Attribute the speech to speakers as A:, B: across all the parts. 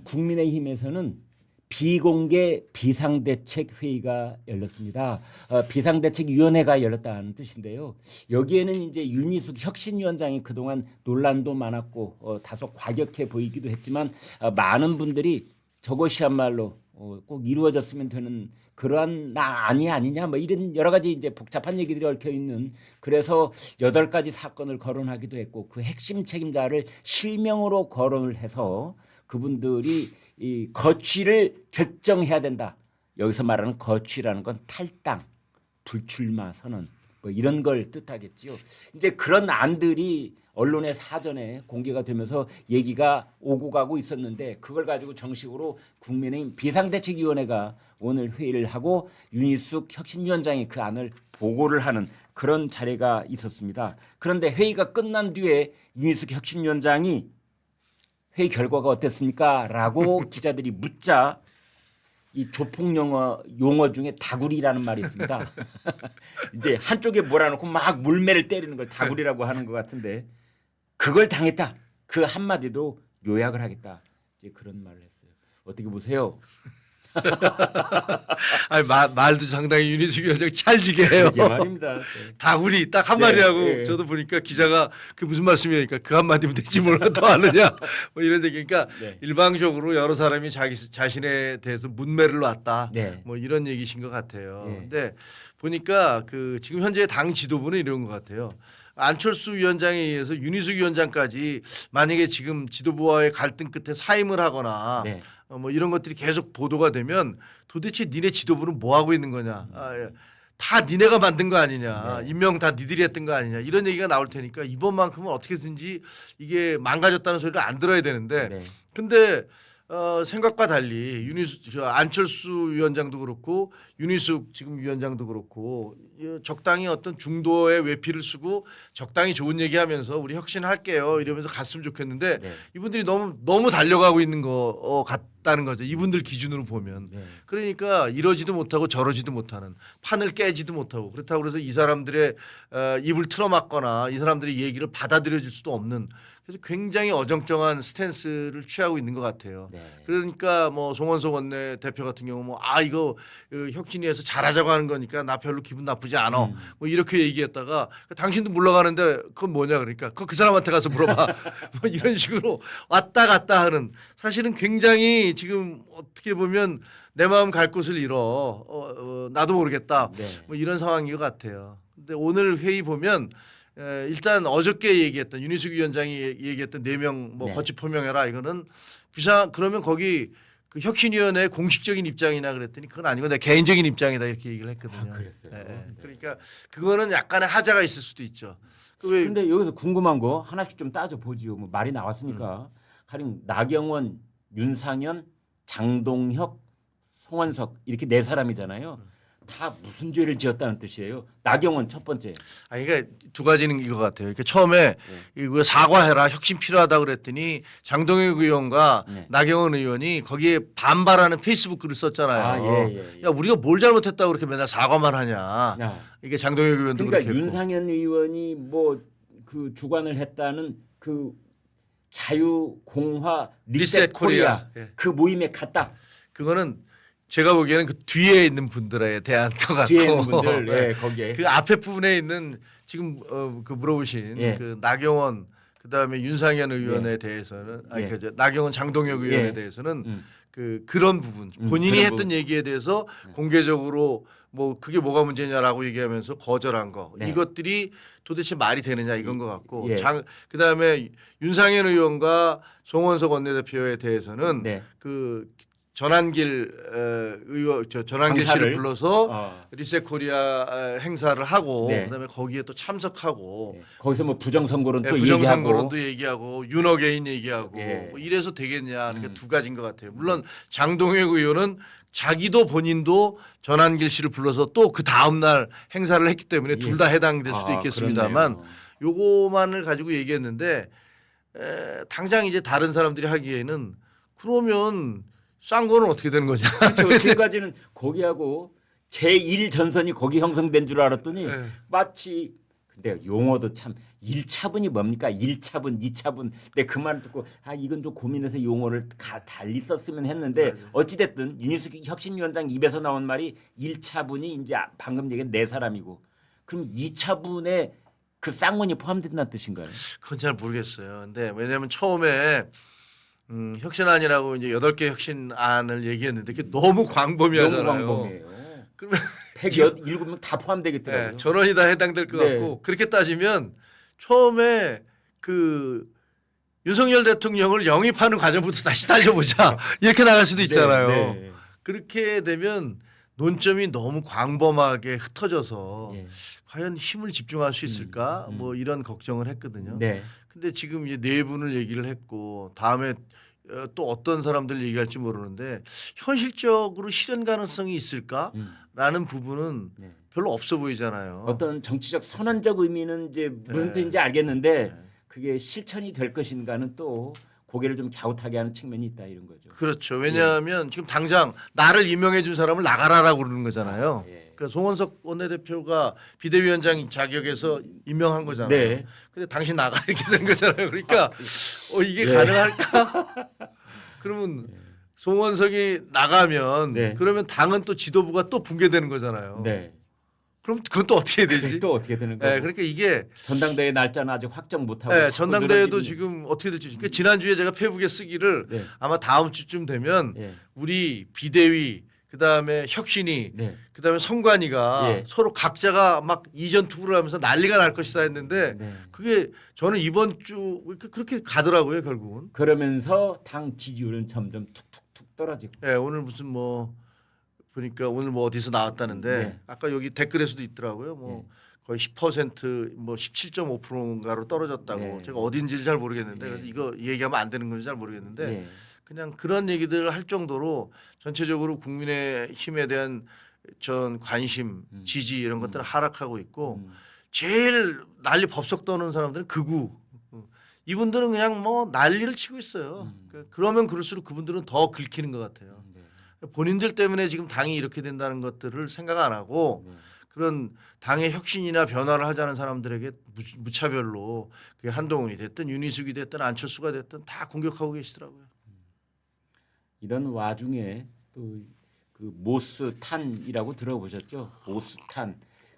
A: 국민의힘에서는 비공개 비상대책회의가 열렸습니다. 비상대책위원회가 열렸다는 뜻인데요. 여기에는 이제 윤희숙 혁신위원장이 그동안 논란도 많았고 다소 과격해 보이기도 했지만 많은 저것이야말로 꼭 이루어졌으면 되는 그러한 아니냐 뭐 이런 여러 가지 이제 복잡한 얘기들이 얽혀 있는 그래서 8가지 사건을 거론하기도 했고 그 핵심 책임자를 실명으로 거론을 해서 그분들이 이 거취를 결정해야 된다. 여기서 말하는 거취라는 건 탈당, 불출마 선언 뭐 이런 걸 뜻하겠지요. 이제 그런 안들이 언론의 사전에 공개가 되면서 얘기가 오고 가고 있었는데 그걸 가지고 정식으로 국민의힘 비상대책위원회가 오늘 회의를 하고 윤희숙 혁신위원장이 그 안을 보고를 하는 그런 자리가 있었습니다. 그런데 회의가 끝난 뒤에 윤희숙 혁신위원장이 회의 결과가 어땠습니까? 라고 기자들이 묻자 이 조폭 용어 중에 다구리라는 말이 있습니다. 이제 한쪽에 몰아놓고 막 물매를 때리는 걸 다구리라고 하는 것 같은데 그걸 당했다. 그 한마디도 요약을 하겠다. 이제 그런 말을 했어요. 어떻게 보세요?
B: 아니 말도 상당히 윤희숙 위원장 찰지게 해요.
A: 이게 말입니다.
B: 다구리 딱 한마디 하고
A: 네.
B: 저도 보니까 기자가 그 무슨 말씀이니까 그 한마디면 되지 몰라 더 하느냐 뭐 이런 얘기니까
A: 네.
B: 일방적으로 여러 사람이 자기 자신에 대해서 문매를 놨다
A: 네.
B: 뭐 이런 얘기신 것 같아요.
A: 네.
B: 근데 보니까 그 지금 현재 당 지도부는 이런 것 같아요. 안철수 위원장에 의해서 윤희숙 위원장까지 만약에 지금 지도부와의 갈등 끝에 사임을 하거나
A: 네.
B: 뭐 이런 것들이 계속 보도가 되면 도대체 니네 지도부는 뭐 하고 있는 거냐? 다 니네가 만든 거 아니냐?
A: 네.
B: 임명 다 니들이 했던 거 아니냐? 이런 얘기가 나올 테니까 이번만큼은 어떻게든지 이게 망가졌다는 소리를 안 들어야 되는데
A: 네.
B: 근데 생각과 달리 안철수 위원장도 그렇고 윤희숙 지금 위원장도 그렇고 적당히 어떤 중도의 외피를 쓰고 적당히 좋은 얘기하면서 우리 혁신할게요 이러면서 갔으면 좋겠는데
A: 네.
B: 이분들이 너무 달려가고 있는 거 같다는 거죠. 이분들 기준으로 보면
A: 네.
B: 그러니까 이러지도 못하고 저러지도 못하는 판을 깨지도 못하고 그렇다고 그래서 이 사람들의 입을 틀어막거나 이 사람들의 얘기를 받아들여질 수도 없는 그래서 굉장히 어정쩡한 스탠스를 취하고 있는 것 같아요.
A: 네.
B: 그러니까 뭐 송원석 원내 대표 같은 경우 뭐 이거 혁신위에서 잘하자고 하는 거니까 나 별로 기분 나쁘지 않아. 뭐 이렇게 얘기했다가 당신도 물러가는데 그건 뭐냐 그러니까 그 사람한테 가서 물어봐. 뭐 이런 식으로 왔다 갔다 하는 사실은 굉장히 지금 어떻게 보면 내 마음 갈 곳을 잃어. 나도 모르겠다.
A: 네.
B: 뭐 이런 상황인 것 같아요. 근데 오늘 회의 보면 일단 어저께 얘기했던 윤희숙 위원장이 얘기했던 4명 뭐
A: 네.
B: 거치 표명해라 이거는 그러면 거기 그 혁신위원회 공식적인 입장이나 그랬더니 그건 아니고 내 개인적인 입장이다 이렇게 얘기를 했거든요.
A: 그랬어요. 네.
B: 그러니까 그거는 약간의 하자가 있을 수도 있죠.
A: 근데 여기서 궁금한 거 하나씩 좀 따져 보지요. 뭐 말이 나왔으니까 가령 나경원, 윤상현, 장동혁, 송원석 이렇게 4사람이잖아요. 다 무슨 죄를 지었다는 뜻이에요. 나경원 첫 번째.
B: 그러니까 두 가지는 이거 같아요. 그러니까 처음에 이거 사과해라 혁신 필요하다 그랬더니 장동혁 의원과
A: 네.
B: 나경원 의원이 거기에 반발하는 페이스북 글을 썼잖아요.
A: 예.
B: 야 우리가 뭘 잘못했다고 그렇게 맨날 사과만 하냐.
A: 야.
B: 이게 장동혁 의원도
A: 그러니까
B: 그렇게
A: 윤상현 의원이 뭐 그 주관을 했다는 그 자유공화 리셋 코리아
B: 예.
A: 그 모임에 갔다.
B: 그거는 제가 보기에는 그 뒤에 있는 분들에 대한 것 같고
A: 뒤에 있는 분들 예, 거기에.
B: 그 앞에 부분에 있는 지금 그 물어보신
A: 예.
B: 그 나경원 그다음에 윤상현 의원에 대해서는
A: 예.
B: 그 나경원 장동혁 의원에
A: 예.
B: 대해서는 그런 부분 본인이
A: 그런
B: 했던
A: 부분.
B: 얘기에 대해서 공개적으로 뭐 그게 뭐가 문제냐라고 얘기하면서 거절한 거
A: 네.
B: 이것들이 도대체 말이 되느냐 이건 것 같고
A: 예.
B: 그다음에 윤상현 의원과 송원석 원내대표에 대해서는
A: 네.
B: 그 전한길 의원 전한길
A: 강사를?
B: 씨를 불러서
A: 어.
B: 리셋 코리아 행사를 하고
A: 네.
B: 그다음에 거기에 또 참석하고
A: 예. 거기서 뭐 부정선거론 또
B: 부정선거론도
A: 얘기하고.
B: 얘기하고 윤어게인 얘기하고
A: 예.
B: 뭐 이래서 되겠냐 그러니까 두 가지인 것 같아요. 물론 장동혁 의원은 자기도 본인도 전한길 씨를 불러서 또 그 다음 날 행사를 했기 때문에 둘 다 해당될 수도 있겠습니다만
A: 그렇네요.
B: 요거만을 가지고 얘기했는데 당장 이제 다른 사람들이 하기에는 그러면 싼 거는 어떻게 되는 거냐.
A: 그렇죠. 지금까지는 거기하고 제1전선이 거기 형성된 줄 알았더니
B: 네.
A: 마치 근데 용어도 참 1차분이 뭡니까? 1차분, 2차분. 근데 그 말 듣고 이건 좀 고민해서 용어를 달리 썼으면 했는데 어찌 됐든 윤희숙 혁신위원장 입에서 나온 말이 1차분이 이제 방금 얘기한 네 사람이고 그럼 2차분에 그 쌍문이 포함된다는 뜻인가요?
B: 그건 잘 모르겠어요. 근데 왜냐하면 처음에 혁신안이라고 이제 8개 혁신안을 얘기했는데 그게 너무 광범위하잖아요.
A: 너무 광범위해요.
B: 그러면
A: 107명 다 포함되겠더라고요.
B: 네, 전원이 다 해당될 것
A: 네.
B: 같고 그렇게 따지면 처음에 그 윤석열 대통령을 영입하는 과정부터 다시 따져보자 이렇게 나갈 수도 있잖아요.
A: 네.
B: 그렇게 되면 논점이 너무 광범하게 흩어져서
A: 네.
B: 과연 힘을 집중할 수 있을까 뭐 이런 걱정을 했거든요.
A: 네.
B: 근데 지금 이제 네 분을 얘기를 했고 다음에 또 어떤 사람들 얘기할지 모르는데 현실적으로 실현 가능성이 있을까라는 부분은
A: 네.
B: 별로 없어 보이잖아요.
A: 어떤 정치적 선언적 의미는 이제 무슨
B: 네.
A: 뜻인지 알겠는데
B: 네.
A: 그게 실천이 될 것인가는 또 고개를 좀 갸웃하게 하는 측면이 있다 이런 거죠.
B: 그렇죠. 왜냐하면 지금 당장 나를 임명해 준 사람을 나가라라고 그러는 거잖아요.
A: 예.
B: 그러니까 송원석 원내대표가 비대위원장 자격에서 임명한 거잖아요.
A: 네.
B: 근데 당신 나가 이렇게 된 거잖아요. 그러니까 이게
A: 예.
B: 가능할까? 그러면 송원석이 나가면
A: 네.
B: 그러면 당은 또 지도부가 또 붕괴되는 거잖아요.
A: 네.
B: 그럼 그건 또 어떻게 해야 되지?
A: 또 어떻게 되는 거예요?
B: 네, 그러니까 이게
A: 전당대회 날짜는 아직 확정 못 하고
B: 네, 전당대회도 지금 어떻게 될지. 그러니까 지난주에 제가 페북에 쓰기를
A: 네.
B: 아마 다음 주쯤 되면
A: 예.
B: 우리 비대위 그다음에 혁신이
A: 네.
B: 그다음에 선관위가
A: 예.
B: 서로 각자가 막 이전 투구를 하면서 난리가 날 것이다 했는데
A: 네.
B: 그게 저는 이번 주 그렇게 가더라고요 결국은.
A: 그러면서 당 지지율은 점점 툭툭툭 떨어지고.
B: 예, 오늘 무슨 뭐 보니까 오늘 뭐 어디서 나왔다는데
A: 네.
B: 아까 여기 댓글에서도 있더라고요. 뭐 거의 10%뭐 17.5%인가로 떨어졌다고.
A: 네.
B: 제가 어딘지를 잘 모르겠는데
A: 네.
B: 그래서 이거 얘기하면 안 되는 건지 잘 모르겠는데
A: 예.
B: 그냥 그런 얘기들을 할 정도로 전체적으로 국민의힘에 대한 전 관심, 지지 이런 것들은 하락하고 있고 제일 난리 법석 떠는 사람들은 극우. 이분들은 그냥 뭐 난리를 치고 있어요. 그러면 그럴수록 그분들은 더 긁히는 것 같아요.
A: 네.
B: 본인들 때문에 지금 당이 이렇게 된다는 것들을 생각 안 하고
A: 네.
B: 그런 당의 혁신이나 변화를 하자는 사람들에게 무차별로 그게 한동훈이 됐든 윤희숙이 됐든 안철수가 됐든 다 공격하고 계시더라고요.
A: 이런 와중에 또 그 모스탄이라고 들어보셨죠? 모스탄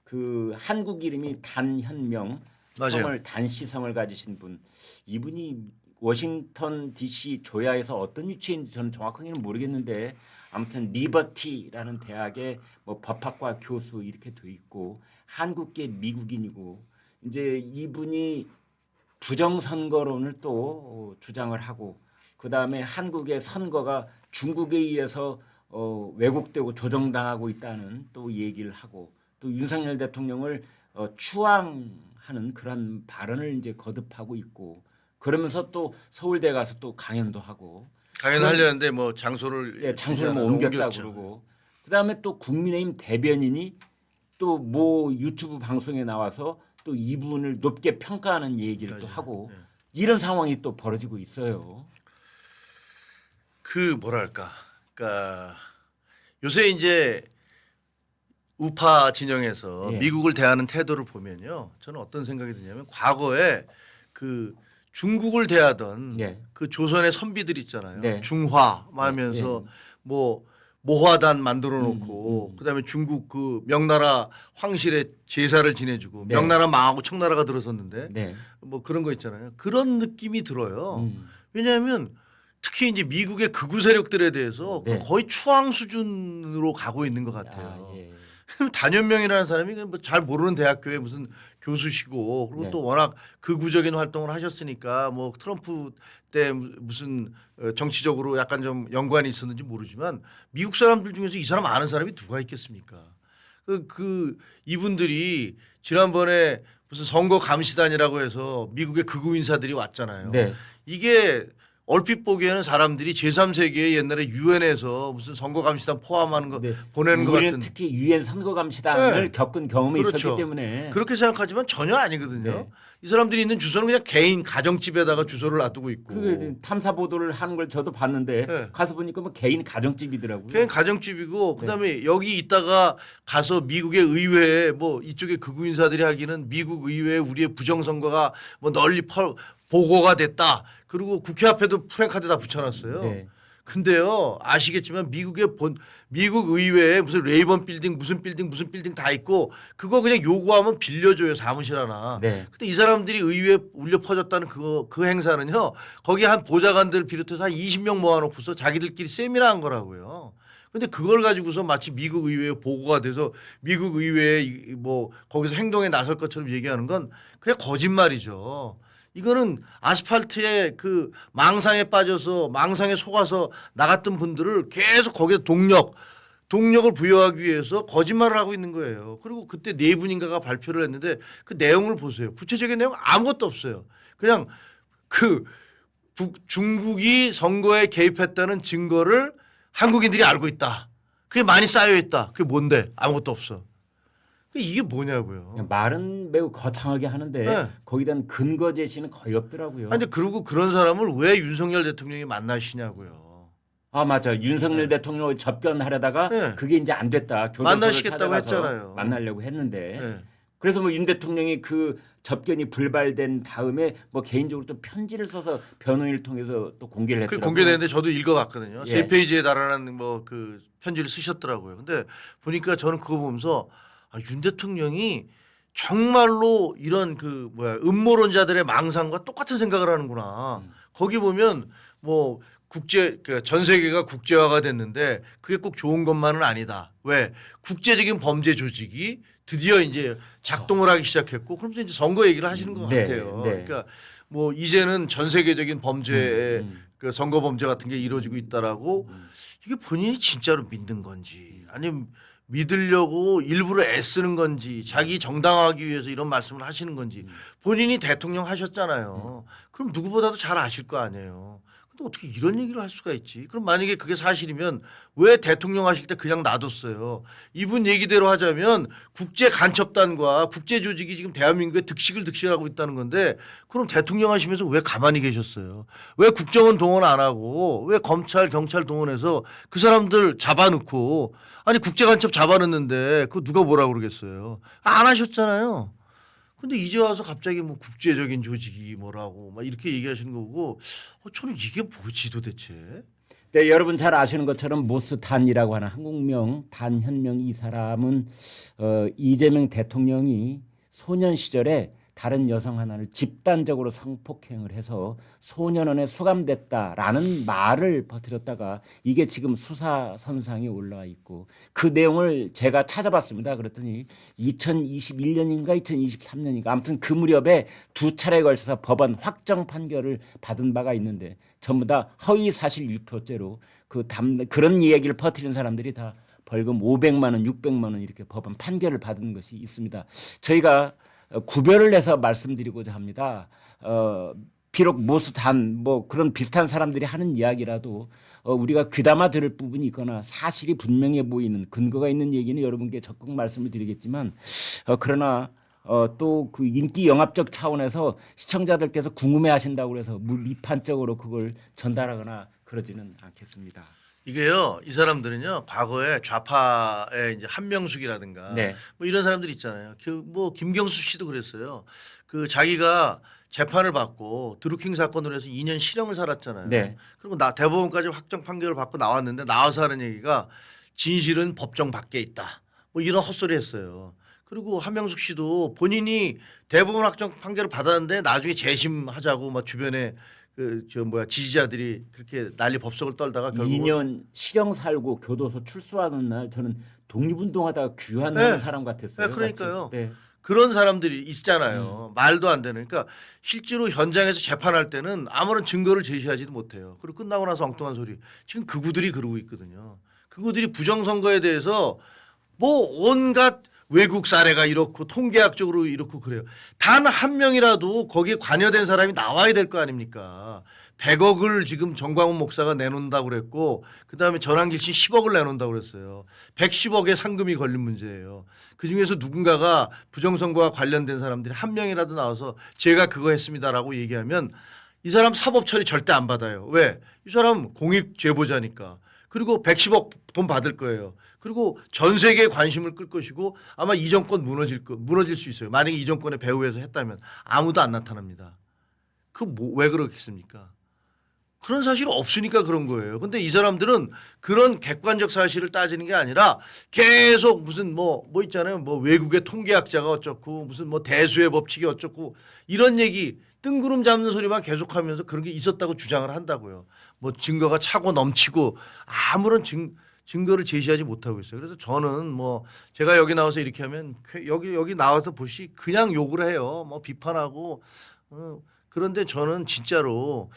A: 그 한국 이름이 단현명
B: 맞아요.
A: 성을 단시성을 가지신 분 이분이 워싱턴 D.C. 조야에서 어떤 위치인지 저는 정확하게는 모르겠는데 아무튼 리버티라는 대학의 뭐 법학과 교수 이렇게 돼 있고 한국계 미국인이고 이제 이분이 부정선거론을 또 주장을 하고 그 다음에 한국의 선거가 중국에 의해서 왜곡되고 조정당하고 있다는 또 얘기를 하고 또 윤석열 대통령을 추앙하는 그런 발언을 이제 거듭하고 있고 그러면서 또 서울대 가서 또 강연도 하고
B: 강연하려는데 뭐 장소를
A: 예, 장소를 뭐
B: 옮겼죠.
A: 옮겼다 그러고 그다음에 또 국민의힘 대변인이 또 뭐 유튜브 방송에 나와서 또 이분을 높게 평가하는 얘기를 또
B: 맞아요.
A: 하고
B: 네.
A: 이런 상황이 또 벌어지고 있어요.
B: 그 뭐랄까, 그러니까 요새 이제 우파 진영에서
A: 예.
B: 미국을 대하는 태도를 보면요, 저는 어떤 생각이 드냐면 과거에 그 중국을 대하던
A: 예.
B: 그 조선의 선비들 있잖아요.
A: 네.
B: 중화 하면서 뭐 모화단 만들어 놓고 그다음에 중국 그 명나라 황실에 제사를 지내주고
A: 네.
B: 명나라 망하고 청나라가 들어섰는데
A: 네.
B: 뭐 그런 거 있잖아요. 그런 느낌이 들어요.
A: 음.
B: 왜냐하면 특히 이제 미국의 극우 세력들에 대해서
A: 네.
B: 거의 추앙 수준으로 가고 있는 것 같아요.
A: 아, 예.
B: 단연명이라는 사람이 뭐 잘 모르는 대학교에 무슨 교수시고 그리고
A: 네.
B: 또 워낙 극우적인 활동을 하셨으니까 뭐 트럼프 때 무슨 정치적으로 약간 좀 연관이 있었는지 모르지만 미국 사람들 중에서 이 사람 아는 사람이 누가 있겠습니까? 그 이분들이 지난번에 무슨 선거 감시단이라고 해서 미국의 극우 인사들이 왔잖아요.
A: 네.
B: 이게 얼핏 보기에는 사람들이 제3세계의 옛날에 유엔에서 무슨 선거감시단 포함하는 거
A: 네.
B: 보내는 것
A: 우리는
B: 같은
A: 특히 유엔 선거감시단을
B: 네.
A: 겪은 경험이
B: 그렇죠.
A: 있었기 때문에
B: 그렇게 생각하지만 전혀 아니거든요.
A: 네.
B: 이 사람들이 있는 주소는 그냥 개인 가정집에다가 주소를 놔두고 있고
A: 그 탐사 보도를 하는 걸 저도 봤는데
B: 네.
A: 가서 보니까 뭐 개인 가정집이더라고요.
B: 개인 가정집이고
A: 네.
B: 그다음에 여기 있다가 가서 미국의 의회에 뭐 이쪽에 극우 인사들이 하기는 미국 의회에 우리의 부정선거가 뭐 널리 보고가 됐다. 그리고 국회 앞에도 프랭카드 다 붙여놨어요.
A: 네.
B: 근데요 아시겠지만 미국 의회에 무슨 레이번 빌딩 무슨 빌딩 다 있고 그거 그냥 요구하면 빌려줘요 사무실 하나.
A: 네.
B: 근데 이 사람들이 의회에 울려 퍼졌다는 그 행사는요 거기 한 보좌관들 비롯해서 한 20명 모아놓고서 자기들끼리 세미나 한 거라고요. 근데 그걸 가지고서 마치 미국 의회에 보고가 돼서 미국 의회에 뭐 거기서 행동에 나설 것처럼 얘기하는 건 그냥 거짓말이죠. 이거는 아스팔트에 그 망상에 빠져서 망상에 속아서 나갔던 분들을 계속 거기에 동력을 부여하기 위해서 거짓말을 하고 있는 거예요. 그리고 그때 네 분인가가 발표를 했는데 그 내용을 보세요. 구체적인 내용 아무것도 없어요. 그냥 그 중국이 선거에 개입했다는 증거를 한국인들이 알고 있다. 그게 많이 쌓여 있다. 그게 뭔데? 아무것도 없어. 이게 뭐냐고요.
A: 말은 매우 거창하게 하는데
B: 네.
A: 거기에 대한 근거 제시는 거의 없더라고요.
B: 아니 그리고 그런 사람을 왜 윤석열 대통령이 만나시냐고요.
A: 아 맞아. 윤석열 대통령을 접견하려다가
B: 네.
A: 그게 이제 안 됐다. 교도소를
B: 만나시겠다고
A: 찾아가서
B: 했잖아요.
A: 만나려고 했는데
B: 네.
A: 그래서 뭐 윤 대통령이 그 접견이 불발된 다음에 뭐 개인적으로 또 편지를 써서 변호인을 통해서 또 공개를
B: 그
A: 했더라고요.
B: 공개되는데 저도 읽어봤거든요.
A: 예.
B: 3페이지에 달하는 뭐 그 편지를 쓰셨더라고요. 근데 보니까 저는 그거 보면서 윤 대통령이 정말로 이런 그 뭐야 음모론자들의 망상과 똑같은 생각을 하는구나. 거기 보면 뭐 전 세계가 국제화가 됐는데 그게 꼭 좋은 것만은 아니다. 왜 국제적인 범죄 조직이 드디어 이제 작동을 하기 시작했고 그러면서 이제 선거 얘기를 하시는 것
A: 네,
B: 같아요.
A: 네.
B: 그러니까 뭐 이제는 전 세계적인 범죄의 그 선거 범죄 같은 게 이루어지고 있다라고 이게 본인이 진짜로 믿는 건지 아니면 믿으려고 일부러 애쓰는 건지 자기 정당화하기 위해서 이런 말씀을 하시는 건지 본인이 대통령 하셨잖아요. 그럼 누구보다도 잘 아실 거 아니에요. 근데 어떻게 이런 얘기를 할 수가 있지? 그럼 만약에 그게 사실이면 왜 대통령 하실 때 그냥 놔뒀어요? 이분 얘기대로 하자면 국제 간첩단과 국제 조직이 지금 대한민국에 득식하고 있다는 건데 그럼 대통령 하시면서 왜 가만히 계셨어요? 왜 국정원 동원 안 하고 왜 검찰 경찰 동원해서 그 사람들 잡아놓고 아니 국제 간첩 잡아놨는데 그거 누가 뭐라 그러겠어요? 안 하셨잖아요. 근데 이제 와서 갑자기 뭐 국제적인 조직이 뭐라고 막 이렇게 얘기하시는 거고 저는 이게 뭐지 도대체?
A: 네, 여러분 잘 아시는 것처럼 모스단이라고 하는 한국명 단현명 이 사람은 이재명 대통령이 소년 시절에 다른 여성 하나를 집단적으로 성폭행을 해서 소년원에 수감됐다라는 말을 퍼뜨렸다가 이게 지금 수사 선상에 올라와 있고 그 내용을 제가 찾아봤습니다. 그랬더니 2021년인가 2023년인가 아무튼 그 무렵에 두 차례에 걸쳐서 법원 확정 판결을 받은 바가 있는데 전부 다 허위 사실 유포죄로 그런 이야기를 퍼뜨린 사람들이 다 벌금 500만 원, 600만 원 이렇게 법원 판결을 받은 것이 있습니다. 저희가 구별을 해서 말씀드리고자 합니다. 비록 모수단 뭐 그런 비슷한 사람들이 하는 이야기라도 우리가 귀담아 들을 부분이 있거나 사실이 분명해 보이는 근거가 있는 얘기는 여러분께 적극 말씀을 드리겠지만 그러나 또 그 인기 영합적 차원에서 시청자들께서 궁금해하신다고 해서 미판적으로 그걸 전달하거나 그러지는 않겠습니다.
B: 이게요, 이 사람들은요, 과거에 좌파의 이제 한명숙이라든가
A: 네.
B: 뭐 이런 사람들 있잖아요. 뭐 김경수 씨도 그랬어요. 그 자기가 재판을 받고 드루킹 사건으로 해서 2년 실형을 살았잖아요.
A: 네.
B: 그리고 대법원까지 확정 판결을 받고 나왔는데 나와서 하는 얘기가 진실은 법정 밖에 있다. 뭐 이런 헛소리 했어요. 그리고 한명숙 씨도 본인이 대법원 확정 판결을 받았는데 나중에 재심하자고 막 주변에 지지자들이 그렇게 난리 법석을 떨다가 결국
A: 2년 실형 살고 교도소 출소하는 날 저는 독립운동하다가 귀환하는
B: 네.
A: 사람 같았어요.
B: 네, 그러니까요.
A: 네.
B: 그런 사람들이 있잖아요. 말도 안 되는. 그러니까 실제로 현장에서 재판할 때는 아무런 증거를 제시하지도 못해요. 그리고 끝나고 나서 엉뚱한 소리. 지금 극우들이 그러고 있거든요. 극우들이 부정선거에 대해서 뭐 온갖 외국 사례가 이렇고 통계학적으로 이렇고 그래요. 단 한 명이라도 거기에 관여된 사람이 나와야 될 거 아닙니까? 100억을 지금 정광훈 목사가 내놓는다고 그랬고 그다음에 전환길 씨 10억을 내놓는다고 그랬어요. 110억의 상금이 걸린 문제예요. 그중에서 누군가가 부정선거와 관련된 사람들이 한 명이라도 나와서 제가 그거 했습니다라고 얘기하면 이 사람 사법 처리 절대 안 받아요. 왜? 이 사람 공익 제보자니까. 그리고 110억 돈 받을 거예요. 그리고 전 세계에 관심을 끌 것이고 아마 이 정권 무너질 수 있어요. 만약에 이 정권의 배후에서 했다면 아무도 안 나타납니다. 왜 그렇겠습니까? 그런 사실이 없으니까 그런 거예요. 근데 이 사람들은 그런 객관적 사실을 따지는 게 아니라 계속 무슨 뭐 있잖아요. 뭐 외국의 통계학자가 어쩌고 무슨 뭐 대수의 법칙이 어쩌고 이런 얘기 뜬구름 잡는 소리만 계속하면서 그런 게 있었다고 주장을 한다고요. 뭐 증거가 차고 넘치고 아무런 증거를 제시하지 못하고 있어요. 그래서 저는 뭐 제가 여기 나와서 이렇게 하면 여기 나와서 보시 그냥 욕을 해요. 뭐 비판하고 그런데 저는 진짜로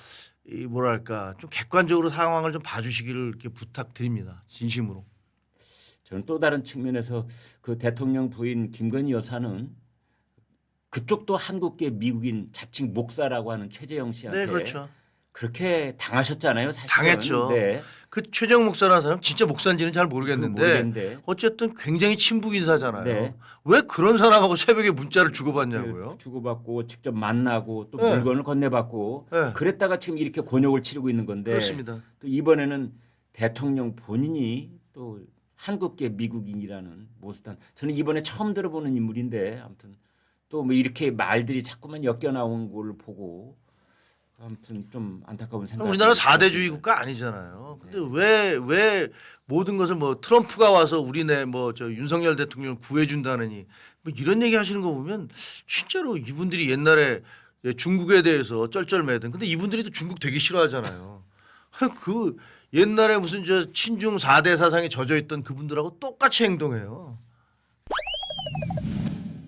B: 이 뭐랄까 좀 객관적으로 상황을 좀 봐주시기를 이렇게 부탁드립니다. 진심으로.
A: 저는 또 다른 측면에서 그 대통령 부인 김건희 여사는 그쪽도 한국계 미국인 자칭 목사라고 하는 최재형 씨한테
B: 네, 그렇죠.
A: 그렇게 당하셨잖아요, 사실은.
B: 당했죠.
A: 네.
B: 그 최재형 목사라는 사람 진짜 목사인지는 잘 모르겠는데
A: 모르겠는데.
B: 어쨌든 굉장히 친북 인사잖아요.
A: 네.
B: 왜 그런 사람하고 새벽에 문자를 주고받냐고요?
A: 주고받고 직접 만나고 또
B: 네.
A: 물건을 건네받고
B: 네.
A: 그랬다가 지금 이렇게 곤욕을 치르고 있는 건데
B: 그렇습니다.
A: 또 이번에는 대통령 본인이 또 한국계 미국인이라는 모스탄 저는 이번에 처음 들어보는 인물인데 아무튼 또 뭐 이렇게 말들이 자꾸만 엮여 나온 걸 보고 아무튼 좀 안타까운 생각.
B: 우리나라 4대주의 국가 아니잖아요. 근데 왜 모든 것을 뭐 트럼프가 와서 우리네 뭐 저 윤석열 대통령을 구해준다느니 뭐 이런 얘기 하시는 거 보면 진짜로 이분들이 옛날에 중국에 대해서 쩔쩔매던 근데 이분들이 또 중국 되게 싫어하잖아요. 그 옛날에 무슨 저 친중 4대 사상에 젖어 있던 그분들하고 똑같이 행동해요.